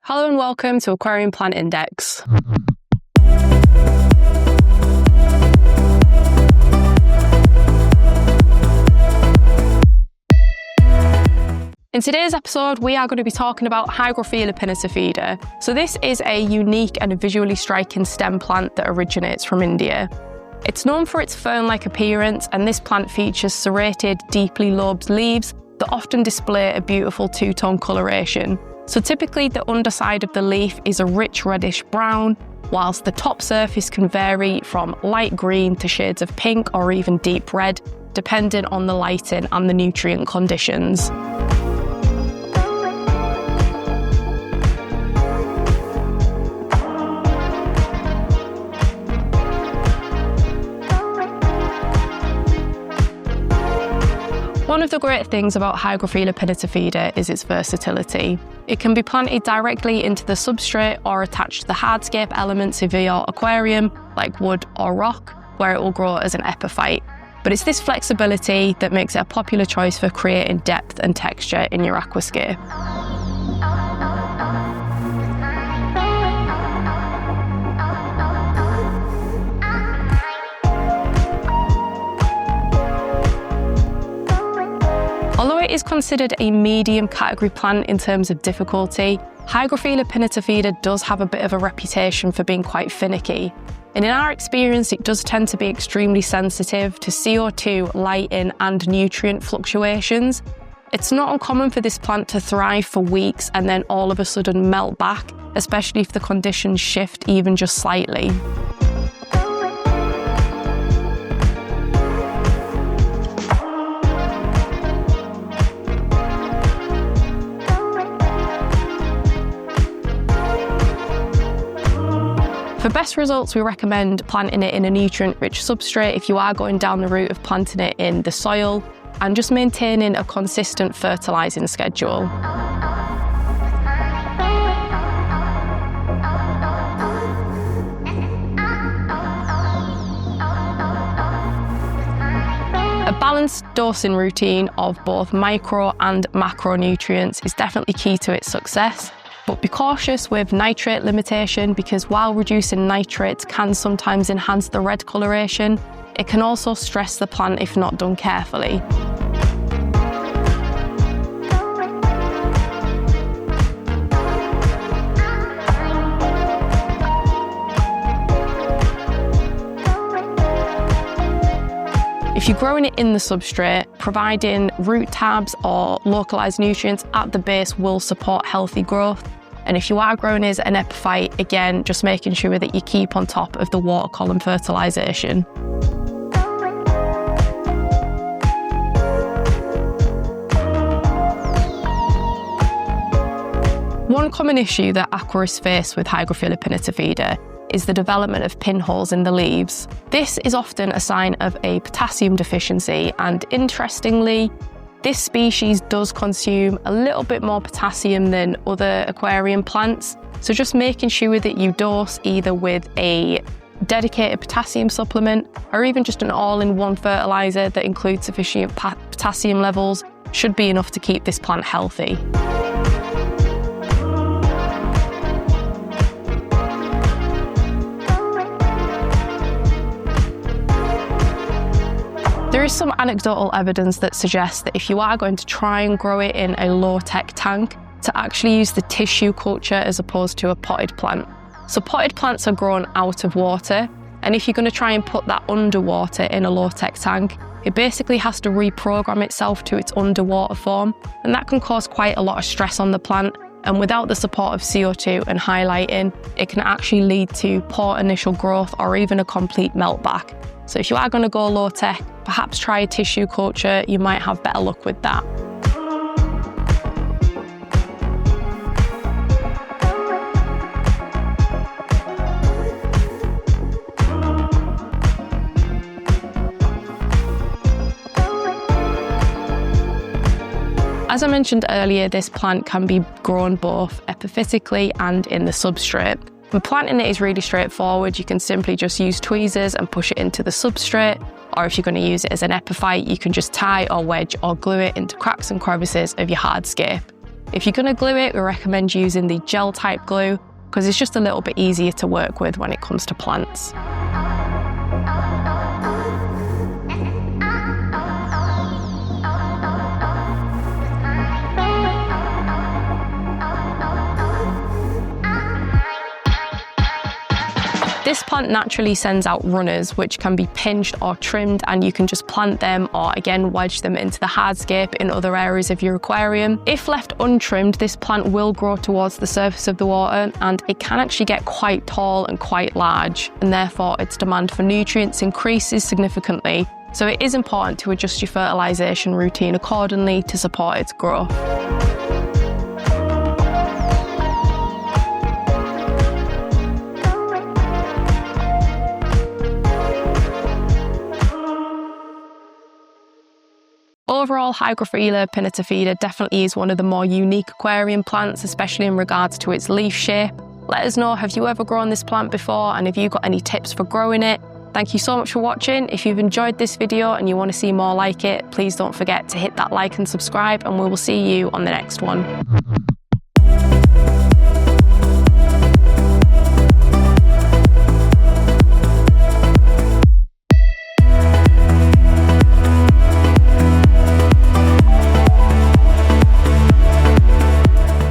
Hello and welcome to Aquarium Plant Index. In today's episode, we are going to be talking about Hygrophila pinnatifida. So this is a unique and visually striking stem plant that originates from India. It's known for its fern-like appearance, and this plant features serrated, deeply lobed leaves that often display a beautiful two-tone coloration. So typically the underside of the leaf is a rich reddish-brown, whilst the top surface can vary from light green to shades of pink or even deep red, depending on the lighting and the nutrient conditions. One of the great things about Hygrophila pinnatifida is its versatility. It can be planted directly into the substrate or attached to the hardscape elements of your aquarium, like wood or rock, where it will grow as an epiphyte. But it's this flexibility that makes it a popular choice for creating depth and texture in your aquascape. Although it is considered a medium category plant in terms of difficulty, Hygrophila pinnatifida does have a bit of a reputation for being quite finicky. And in our experience, it does tend to be extremely sensitive to CO2, lighting and nutrient fluctuations. It's not uncommon for this plant to thrive for weeks and then all of a sudden melt back, especially if the conditions shift even just slightly. For best results, we recommend planting it in a nutrient-rich substrate if you are going down the route of planting it in the soil, and just maintaining a consistent fertilizing schedule. A balanced dosing routine of both micro and macronutrients is definitely key to its success. But be cautious with nitrate limitation, because while reducing nitrates can sometimes enhance the red coloration, it can also stress the plant if not done carefully. If you're growing it in the substrate, providing root tabs or localised nutrients at the base will support healthy growth. And if you are growing as an epiphyte, again, just making sure that you keep on top of the water column fertilisation. One common issue that aquarists face with Hygrophila pinnatifida is the development of pinholes in the leaves. This is often a sign of a potassium deficiency, and interestingly, this species does consume a little bit more potassium than other aquarium plants. So just making sure that you dose either with a dedicated potassium supplement or even just an all-in-one fertilizer that includes sufficient potassium levels should be enough to keep this plant healthy. There is some anecdotal evidence that suggests that if you are going to try and grow it in a low-tech tank, to actually use the tissue culture as opposed to a potted plant. So potted plants are grown out of water, and if you're going to try and put that underwater in a low-tech tank, it basically has to reprogram itself to its underwater form, and that can cause quite a lot of stress on the plant. And without the support of CO2 and highlighting, it can actually lead to poor initial growth or even a complete meltback. So if you are going to go low tech, perhaps try a tissue culture, you might have better luck with that. As I mentioned earlier, this plant can be grown both epiphytically and in the substrate. When planting it is really straightforward. You can simply just use tweezers and push it into the substrate, or if you're going to use it as an epiphyte, you can just tie or wedge or glue it into cracks and crevices of your hardscape. If you're going to glue it, we recommend using the gel type glue because it's just a little bit easier to work with when it comes to plants. This plant naturally sends out runners, which can be pinched or trimmed, and you can just plant them or again wedge them into the hardscape in other areas of your aquarium. If left untrimmed, this plant will grow towards the surface of the water and it can actually get quite tall and quite large, and therefore its demand for nutrients increases significantly. So it is important to adjust your fertilization routine accordingly to support its growth. Overall, Hygrophila pinnatifida definitely is one of the more unique aquarium plants, especially in regards to its leaf shape. Let us know, have you ever grown this plant before, and have you got any tips for growing it? Thank you so much for watching. If you've enjoyed this video and you want to see more like it, please don't forget to hit that like and subscribe, and we will see you on the next one.